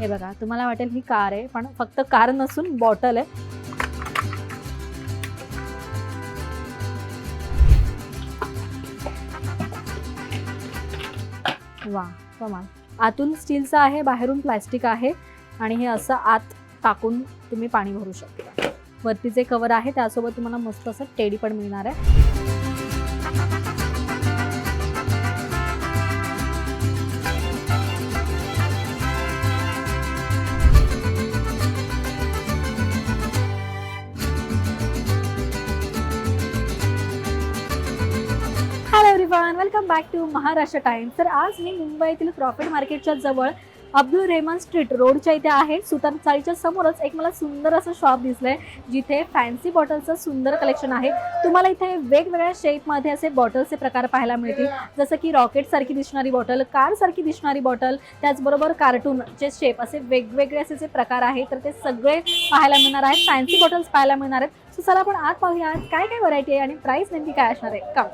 हे बघा, तुम्हाला वाटेल ही कार आहे, पण फक्त कार नसून बॉटल आहे. वा, कमाल. आतून स्टीलचं आहे, बाहेरून प्लॅस्टिक आहे आणि हे असं आत टाकून तुम्ही पाणी भरू शकता. वरती जे कवर आहे त्यासोबत तुम्हाला मस्त असं टेडी पण मिळणार आहे. Hello everyone, welcome back to Maharashtra Times. तर आज मी मुंबईतील प्रॉफिट मार्केटच्या जवळ अब्दुल रेहमान स्ट्रीट रोडच्या इथे आहे. सुतार चाळीच्या समोरच एक मला सुंदर असं शॉप दिसलंय, जिथे फॅन्सी बॉटलचं सुंदर कलेक्शन आहे. तुम्हाला इथे वेगवेगळ्या शेपमध्ये असे बॉटल्सचे प्रकार पाहायला मिळतील, जसं की रॉकेट सारखी दिसणारी बॉटल, कार सारखी दिसणारी बॉटल, त्याचबरोबर कार्टूनचे शेप, असे वेगवेगळे असे जे प्रकार आहेत तर ते सगळे पाहायला मिळणार आहेत. फॅन्सी बॉटल्स पाहायला मिळणार आहेत. सो चला आपण आत पाहूया काय काय व्हरायटी आहे आणि प्राइस नेमकी काय असणार आहे. का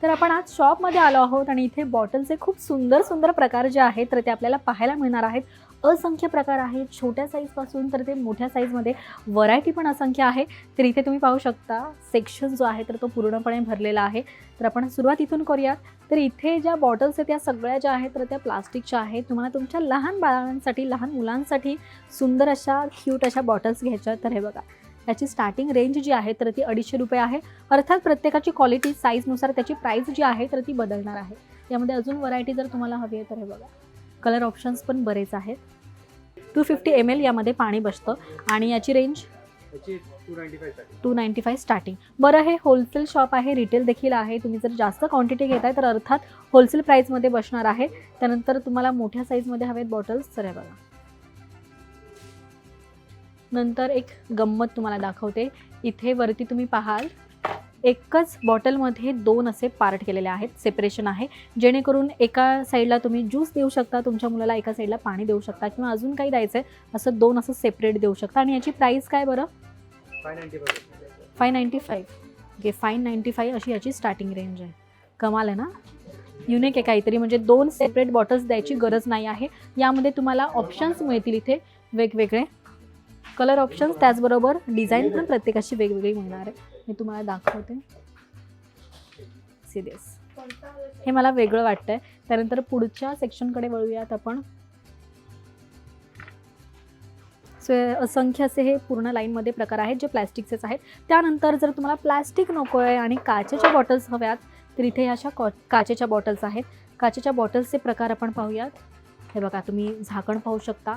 तर आपण आज शॉपमध्ये आलो आहोत आणि इथे बॉटलचे खूप सुंदर सुंदर प्रकार जे आहेत तर ते आपल्याला पाहायला मिळणार आहेत. असंख्य प्रकार आहेत, छोट्या साईजपासून तर ते मोठ्या साईजमध्ये व्हरायटी पण असंख्य आहे. तर इथे तुम्ही पाहू शकता सेक्शन जो आहे तर तो पूर्णपणे भरलेला आहे. तर आपण सुरुवात इथून करूयात. तर इथे ज्या बॉटल्स आहेत त्या सगळ्या ज्या आहेत तर त्या प्लास्टिकच्या आहेत. तुम्हाला तुमच्या लहान बाळांसाठी, लहान मुलांसाठी सुंदर अशा क्यूट अशा बॉटल्स घ्यायच्या. तर हे बघा, याची स्टार्टिंग रेंज जी आहे तर ती 250 रुपये आहे. अर्थात प्रत्येकाची क्वालिटी साईजनुसार त्याची प्राईस जी आहे तर ती बदलणार आहे. यामध्ये अजून व्हरायटी जर तुम्हाला हवी आहे तर हे बघा, कलर ऑप्शन्स पण बरेच आहेत. 250 ml यामध्ये पाणी बसतं आणि याची रेंज 295 स्टार्टिंग. बरं, हे होलसेल शॉप आहे, रिटेल देखील आहे. तुम्ही जर जास्त क्वांटिटी घेताय तर अर्थात होलसेल प्राईसमध्ये बसणार आहे. त्यानंतर तुम्हाला मोठ्या साईजमध्ये हवेत बॉटल्स तर हे बघा. नंतर एक गंमत तुम्हाला दाखवते. इथे वरती तुम्ही पाहाल एकच बॉटलमध्ये 2 असे पार्ट केलेले आहेत, सेपरेशन आहे, जेणेकरून एका साईडला तुम्ही ज्यूस देऊ शकता तुमच्या मुलाला, एका साईडला पाणी देऊ शकता किंवा अजून काही द्यायचं आहे असं 2 असं सेपरेट देऊ शकता. आणि याची प्राईस काय बरं? 595. ओके, 595 अशी याची स्टार्टिंग रेंज आहे. कमाल आहे ना, युनिक आहे काहीतरी. म्हणजे 2 सेपरेट बॉटल्स द्यायची गरज नाही आहे. यामध्ये तुम्हाला ऑप्शन्स मिळतील इथे वेगवेगळे कलर ऑप्शन्स, त्याचबरोबर डिझाईन पण प्रत्येकाची वेगवेगळी मिळणार आहे. मी तुम्हाला दाखवते. सी दिस, हे मला वेगळं वाटतंय. त्यानंतर पुढच्या सेक्शनकडे वळूयात आपण. सो असंख्य असे हे पूर्ण लाईनमध्ये प्रकार आहेत जे प्लॅस्टिकचेच आहेत. त्यानंतर जर तुम्हाला प्लॅस्टिक नको आहे आणि काचेच्या बॉटल्स हव्यात तर इथे अशा काचेच्या बॉटल्स आहेत. काचेच्या बॉटल्सचे प्रकार आपण पाहूयात. हे बघा, तुम्ही झाकण पाहू शकता,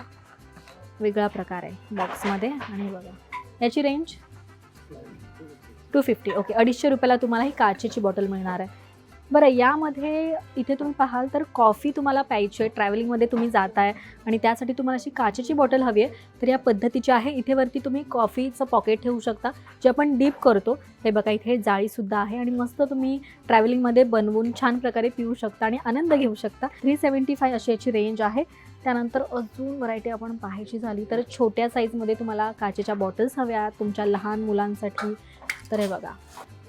वेगळा प्रकार आहे बॉक्समध्ये. आणि बघा, याची रेंज 250. ओके, 250 रुपयाला तुम्हाला ही काचेची बॉटल मिळणार आहे. बरं, यामध्ये इथे तुम्ही पाहाल तर कॉफी तुम्हाला प्यायची आहे, ट्रॅव्हलिंगमध्ये तुम्ही जाताय आणि त्यासाठी तुम्हाला अशी काचेची बॉटल हवी आहे तर या पद्धतीची आहे. इथे वरती तुम्ही कॉफीचं पॉकेट ठेवू शकता जे आपण डीप करतो. हे बघा, इथे जाळीसुद्धा आहे आणि मस्त तुम्ही ट्रॅव्हलिंगमध्ये बनवून छान प्रकारे पिऊ शकता आणि आनंद घेऊ शकता. 375 अशी याची रेंज आहे. त्यानंतर अजून व्हरायटी आपण पाहायची झाली तर छोट्या साईजमध्ये तुम्हाला काचेच्या बॉटल्स हव्या तुमच्या लहान मुलांसाठी तर हे बघा,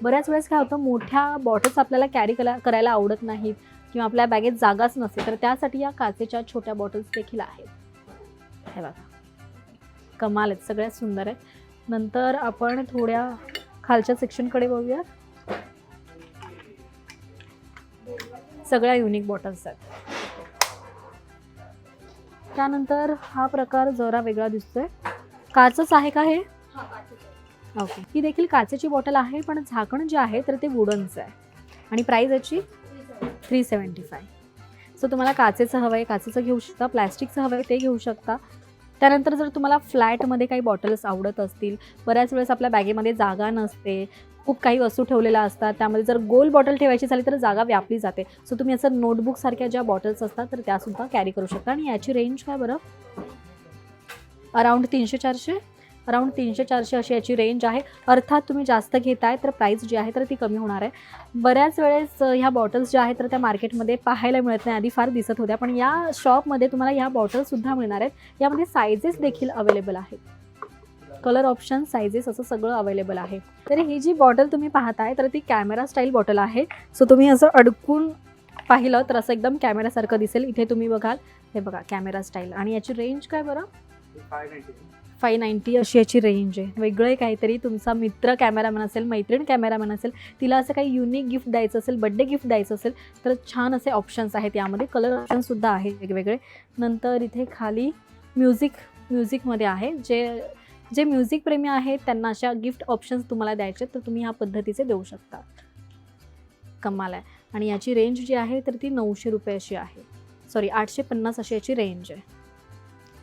बऱ्याच वेळेस काय होतं, मोठ्या बॉटल्स आपल्याला कॅरी करायला आवडत नाहीत किंवा आपल्या बॅगेत जागाच नसते, तर त्यासाठी या काचेच्या छोट्या बॉटल्स देखील आहेत. हे बघा, कमाल आहेत, सगळ्यात सुंदर आहेत. नंतर आपण थोड्या खालच्या सेक्शनकडे बघूया. सगळ्या युनिक बॉटल्स आहेत. त्यानंतर हा प्रकार जरा वेगळा दिसतोय. काचच आहे का हे? ओके, ही देखील काचेची बॉटल आहे, पण झाकण जे आहे तर ते वुडनचं आहे आणि प्राईस याची 375. सो तुम्हाला काचेचं हवं आहे काचेचं घेऊ शकता, प्लॅस्टिकचं हवं आहे ते घेऊ शकता. त्यानंतर जर तुम्हाला फ्लॅटमध्ये काही बॉटल्स आवडत असतील, बऱ्याच वेळेस आपल्या बॅगेमध्ये जागा नसते, खूप काही वस्तू ठेवलेल्या असतात, त्यामध्ये जर गोल बॉटल ठेवायची झाली तर जागा व्यापली जाते. सो तुम्ही असं नोटबुकसारख्या ज्या बॉटल्स असतात तर त्यासुद्धा कॅरी करू शकता. आणि याची रेंज काय बरं? अराउंड 300-400 अशी याची रेंज आहे. अर्थात तुम्ही जास्त घेताय तर प्राईस जी आहे तर ती कमी होणार आहे. बऱ्याच वेळेस ह्या बॉटल्स ज्या आहेत तर त्या मार्केटमध्ये पाहायला मिळत नाही, आधी फार दिसत होत्या, पण या शॉपमध्ये तुम्हाला ह्या बॉटल्ससुद्धा मिळणार आहेत. यामध्ये सायझेस देखील अवेलेबल आहेत, कलर ऑप्शन, सायझेस असं सगळं अवेलेबल आहे. तर ही जी बॉटल तुम्ही पाहताय तर ती कॅमेरा स्टाईल बॉटल आहे. सो तुम्ही असं अडकून पाहिलं तर असं एकदम कॅमेरासारखं दिसेल. इथे तुम्ही बघाल, हे बघा कॅमेरा स्टाईल. आणि याची रेंज काय बरं? 590 अशी याची रेंज आहे. वेगळं आहे काहीतरी. तुमचा मित्र कॅमेरामॅन असेल, मैत्रीण कॅमेरामॅन असेल, तिला असं काही युनिक गिफ्ट द्यायचं असेल, बड्डे गिफ्ट द्यायचं असेल तर छान असे ऑप्शन्स आहेत यामध्ये. कलर ऑप्शनसुद्धा आहेत वेगवेगळे. नंतर इथे खाली म्युझिकमध्ये आहे. जे म्युझिक प्रेमी आहेत त्यांना अशा गिफ्ट ऑप्शन्स तुम्हाला द्यायचे तर तुम्ही ह्या पद्धतीचे देऊ शकता. कमाल आहे. आणि याची रेंज जी आहे तर ती 900 रुपये अशी आहे. सॉरी 850 अशी याची रेंज आहे.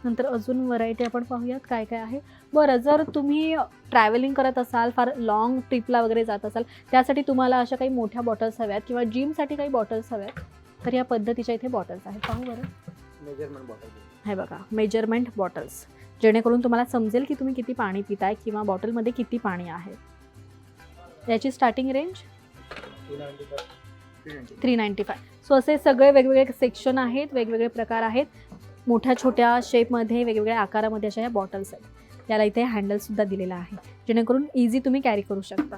नंतर अजून व्हरायटी आपण पाहूयात काय काय आहे. बरं, जर तुम्ही ट्रॅव्हलिंग करत असाल, फार लाँग ट्रिपला वगैरे जात असाल, त्यासाठी तुम्हाला अशा काही मोठ्या बॉटल्स हव्यात किंवा जिमसाठी काही बॉटल्स हव्यात तर या पद्धतीच्या इथे बॉटल्स आहेत. पाहू बरं. मेजरमेंट बॉटल हे बघा मेजरमेंट बॉटल्स, जेणेकरून तुम्हाला समजेल की तुम्ही किती पाणी पिताय किंवा बॉटलमध्ये किती पाणी आहे. याची स्टार्टिंग रेंज 395. सो असे सगळे वेगवेगळे सेक्शन आहेत, वेगवेगळे प्रकार आहेत. मोठ्या छोट्या शेपमध्ये, वेगवेगळ्या आकारामध्ये अशा ह्या बॉटल्स आहेत. याला इथे हँडलसुद्धा दिलेला आहे, जेणेकरून इझी तुम्ही कॅरी करू शकता.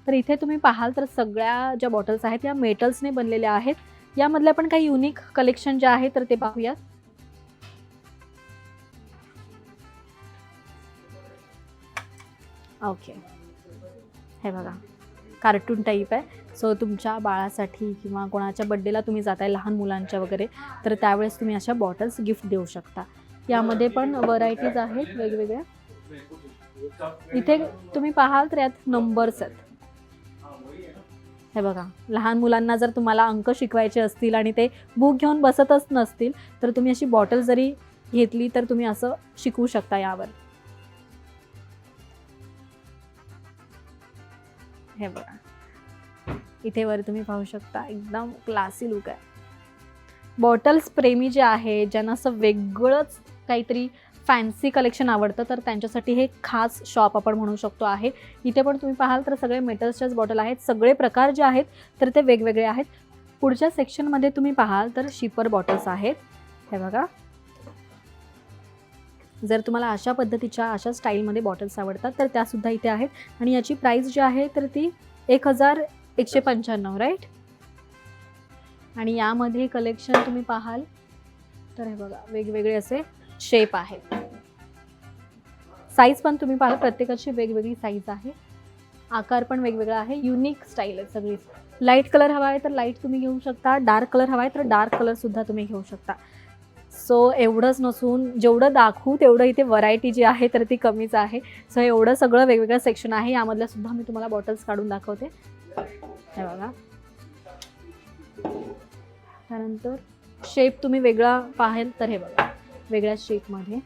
तर इथे तुम्ही पाहाल तर सगळ्या ज्या बॉटल्स आहेत या मेटल्सने बनलेल्या आहेत. यामधल्या पण काही युनिक कलेक्शन जे आहे तर ते पाहूयात. ओके, हे बघा कार्टून टाईप आहे. सो तुमच्या बाळासाठी किंवा कोणाच्या बड्डेला तुम्ही जाताय, लहान मुलांच्या वगैरे, तर त्यावेळेस तुम्ही अशा बॉटल्स गिफ्ट देऊ शकता. यामध्ये पण व्हरायटीज आहेत वेगवेगळ्या. इथे तुम्ही पाहाल तर यात नंबर्स आहेत. हे बघा, लहान मुलांना जर तुम्हाला अंक शिकवायचे असतील आणि ते बुक घेऊन बसतच नसतील तर तुम्ही अशी बॉटल जरी घेतली तर तुम्ही असं शिकवू शकता यावर. हे बघा, इथे वर तुम्ही पाहू शकता एकदम क्लासी लुक आहे. बॉटल्स प्रेमी जे आहे, ज्यांना असं वेगळंच काहीतरी फॅन्सी कलेक्शन आवडतं तर त्यांच्यासाठी हे खास शॉप आपण म्हणू शकतो आहे. इथे पण तुम्ही पाहाल तर सगळे मेटल्सच्याच बॉटल आहेत. सगळे प्रकार जे आहेत तर ते वेगवेगळे आहेत. पुढच्या सेक्शनमध्ये तुम्ही पाहाल तर शिपर बॉटल्स आहेत. हे बघा, जर तुम्हाला अशा पद्धतीच्या अशा स्टाईलमध्ये बॉटल्स आवडतात तर त्यासुद्धा इथे आहेत. आणि याची प्राईस जी आहे तर ती 1195, राईट. आणि यामध्ये कलेक्शन तुम्ही पाहाल तर हे बघा वेगवेगळे असे शेप आहेत. साईज पण तुम्ही पाहाल प्रत्येकाची वेगवेगळी साईज आहे. आकार पण वेगवेगळा आहे. युनिक स्टाईल आहे सगळी. लाईट कलर हवा आहे तर लाईट तुम्ही घेऊ शकता. डार्क कलर हवा आहे तर डार्क कलरसुद्धा तुम्ही घेऊ शकता. सो एवढंच नसून जेवढं दाखवू तेवढं इथे व्हरायटी जी आहे तर ती कमीच आहे. सो एवढं सगळं वेगवेगळं सेक्शन आहे. यामधल्या सुद्धा मी तुम्हाला बॉटल्स काढून दाखवते. हे बघा, त्यानंतर शेप तुम्ही वेगळा पाहाल तर हे बघा वेगळ्या शेपमध्ये.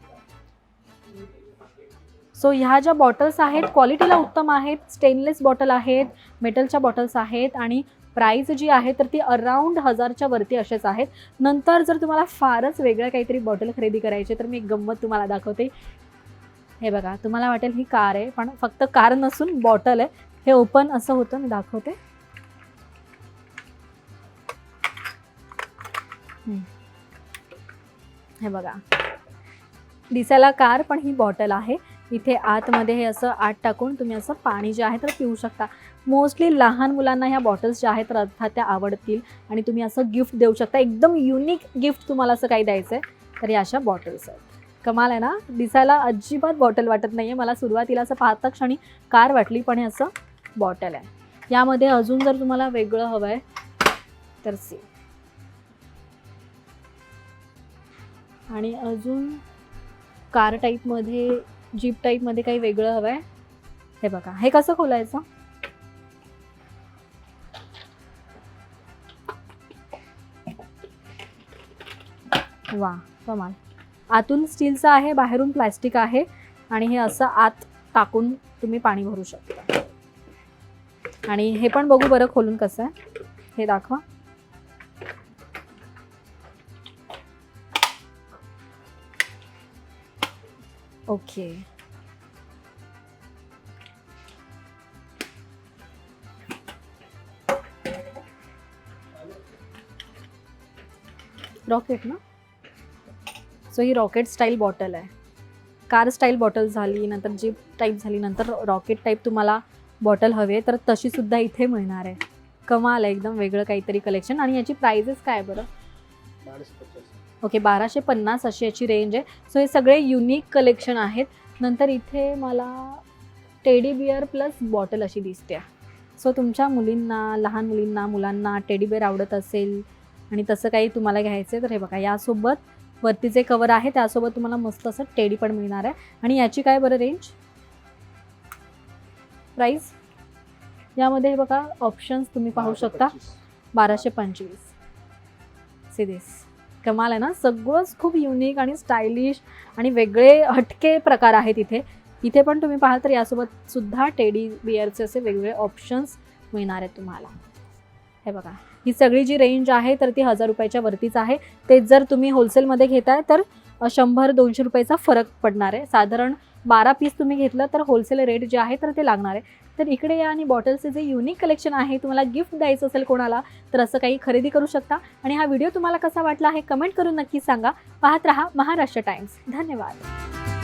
सो ह्या ज्या बॉटल्स आहेत क्वालिटीला उत्तम आहेत. स्टेनलेस बॉटल आहेत, मेटलच्या बॉटल्स आहेत आणि प्राईस जी आहे तर ती अराउंड 1000च्या वरती असेच आहेत. नंतर जर तुम्हाला फारच वेगळं काहीतरी बॉटल खरेदी करायची तर मी एक गंमत तुम्हाला दाखवते. हे बघा, तुम्हाला वाटेल ही कार आहे पण फक्त कार नसून बॉटल आहे. हे ओपन असं होतं, मी दाखवते. हे बघा, दिसायला कार पण ही बॉटल आहे. इथे आतमध्ये हे असं आत टाकून तुम्ही असं पाणी जे आहे तर पिऊ शकता. मोस्टली लहान मुलांना ह्या बॉटल्स ज्या आहेत तर अर्थात त्या आवडतील आणि तुम्ही असं गिफ्ट देऊ शकता. एकदम युनिक गिफ्ट तुम्हाला असं काही द्यायचं आहे तर या अशा बॉटल्स आहेत. कमाल आहे ना. दिसायला अजिबात बॉटल वाटत नाही आहे. मला सुरुवातीला असं पाहता क्षणी कार वाटली पण हे असं बॉटल आहे. यामध्ये अजून जर तुम्हाला वेगळं हवं आहे तर सी, आणि अजून कार टाईपमध्ये, जीप टाईपमध्ये काही वेगळं हवं आहे. हे बघा, हे कसं खोलायचं. वा, कमाल. आतून स्टीलचं आहे, बाहेरून प्लॅस्टिक आहे आणि हे असं आत टाकून तुम्ही पाणी भरू शकता. आणि हे पण बघू बरं खोलून कसं आहे, हे दाखवा. ओके, रॉकेट ना. सो ही रॉकेट स्टाईल बॉटल आहे. कार स्टाईल बॉटल झाली, नंतर जीप टाईप झाली, नंतर रॉकेट टाईप तुम्हाला बॉटल हवे तर तशी सुद्धा इथे मिळणार आहे. कमाल आहे, एकदम वेगळं काहीतरी कलेक्शन. आणि याची प्राइजेस काय आहे बरं? 1250. ओके, 1250 अशी याची रेंज आहे. सो हे सगळे युनिक कलेक्शन आहेत. नंतर इथे मला टेडी बिअर प्लस बॉटल अशी दिसते. सो तुमच्या मुलींना, लहान मुलींना, मुलांना टेडी बिअर आवडत असेल आणि तसं काही तुम्हाला घ्यायचं आहे तर हे बघा, यासोबत वरती जे कवर आहे त्यासोबत तुम्हाला मस्त असं टेडी पण मिळणार आहे. आणि याची काय बरं रेंज, प्राईस? यामध्ये हे बघा ऑप्शन्स तुम्ही पाहू शकता. 1225. See this. कमाल आहे ना, सगळंच खूप युनिक आणि स्टायलिश आणि वेगळे हटके प्रकार आहेत इथे. इथे पण तुम्ही पाहाल तर यासोबत सुद्धा टेडी बिअरचे असे वेगवेगळे ऑप्शन्स मिळणार आहेत तुम्हाला. हे बघा, ही सगळी जी रेंज आहे तर ती 1000 रुपयाच्या वरतीच आहे. तेच जर तुम्ही होलसेलमध्ये घेताय तर 100-200 रुपयाचा फरक पडणार आहे. साधारण 12 पीस तुम्ही घेतलं तर होलसेल रेट जे आहे तर ते लागणार आहे. तर इकडे या आणि बॉटल्सचे जे युनिक कलेक्शन आहे, तुम्हाला गिफ्ट द्यायचं असेल कोणाला तर असं काही खरेदी करू शकता. आणि हा व्हिडिओ तुम्हाला कसा वाटला हे कमेंट करून नक्की सांगा. पाहत रहा महाराष्ट्र टाइम्स. धन्यवाद.